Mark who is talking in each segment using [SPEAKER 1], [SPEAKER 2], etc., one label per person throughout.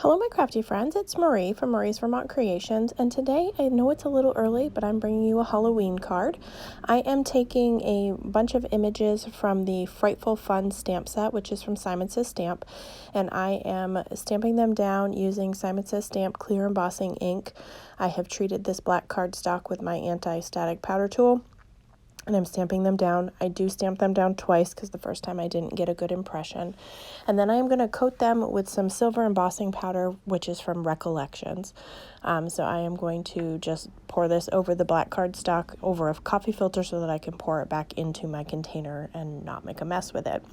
[SPEAKER 1] Hello my crafty friends, it's Marie from Marie's Vermont Creations, and today I know it's a little early, but I'm bringing you a Halloween card. I am taking a bunch of images from the Frightful Fun stamp set, which is from Simon Says Stamp, and I am stamping them down using Simon Says Stamp clear embossing ink. I have treated this black cardstock with my anti-static powder tool, and I'm stamping them down. I do stamp them down twice because the first time I didn't get a good impression. And then I am going to coat them with some silver embossing powder, which is from Recollections. So I am going to just pour this over the black cardstock over a coffee filter so that I can pour it back into my container and not make a mess with it.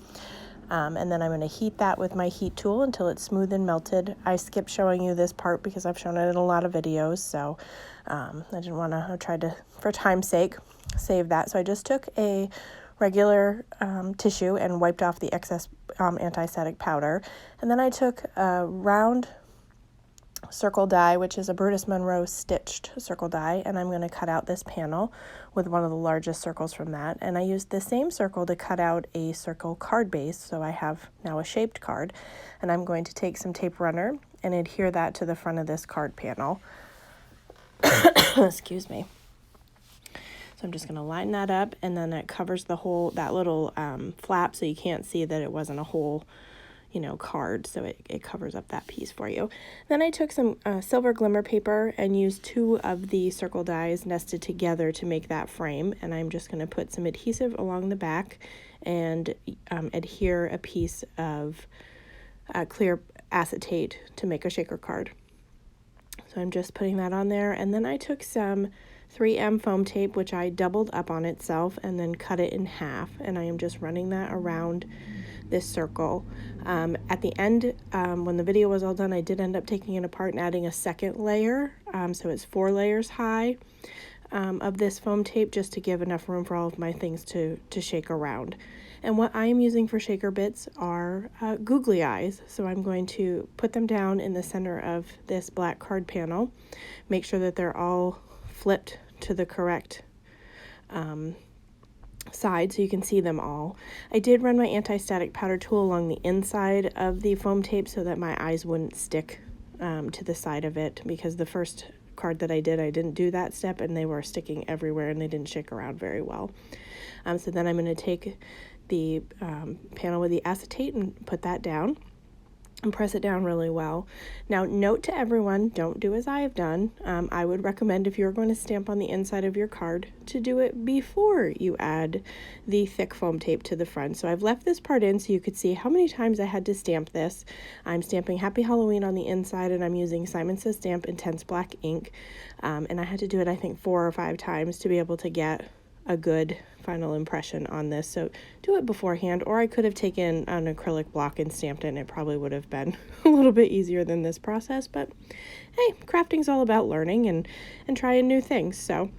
[SPEAKER 1] And then I'm going to heat that with my heat tool until it's smooth and melted. I skipped showing you this part because I've shown it in a lot of videos, so I didn't want to, I tried to, for time's sake, save that. So I just took a regular tissue and wiped off the excess anti-static powder. And then I took a round circle die, which is a Brutus Monroe stitched circle die, and I'm going to cut out this panel with one of the largest circles from that. And I used the same circle to cut out a circle card base, so I have now a shaped card. And I'm going to take some tape runner and adhere that to the front of this card panel. Excuse me. So I'm just going to line that up, and then it covers the whole, that little flap, so you can't see that it wasn't a whole card, so it covers up that piece for you. Then I took some silver glimmer paper and used two of the circle dies nested together to make that frame, and I'm just going to put some adhesive along the back and adhere a piece of clear acetate to make a shaker card. So I'm just putting that on there, and then I took some 3M foam tape, which I doubled up on itself and then cut it in half, and I am just running that around this circle. At the end, when the video was all done, I did end up taking it apart and adding a second layer, so it's 4 layers high of this foam tape, just to give enough room for all of my things to shake around. And what I am using for shaker bits are googly eyes, so I'm going to put them down in the center of this black card panel, make sure that they're all flipped to the correct side so you can see them all. I did run my anti-static powder tool along the inside of the foam tape so that my eyes wouldn't stick to the side of it, because the first card that I didn't do that step and they were sticking everywhere and they didn't shake around very well. So then I'm going to take the panel with the acetate and put that down and press it down really well. Now, note to everyone, don't do as I have done. I would recommend, if you're going to stamp on the inside of your card, to do it before you add the thick foam tape to the front. So I've left this part in so you could see how many times I had to stamp this. I'm stamping Happy Halloween on the inside, and I'm using Simon Says Stamp Intense Black ink. And I had to do it, I think, 4 or 5 times to be able to get a good final impression on this. So do it beforehand, or I could have taken an acrylic block and stamped it, and it probably would have been a little bit easier than this process. But hey, crafting's all about learning and trying new things. So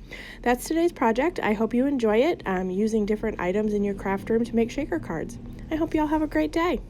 [SPEAKER 1] that's today's project. I hope you enjoy it, using different items in your craft room to make shaker cards. I hope you all have a great day.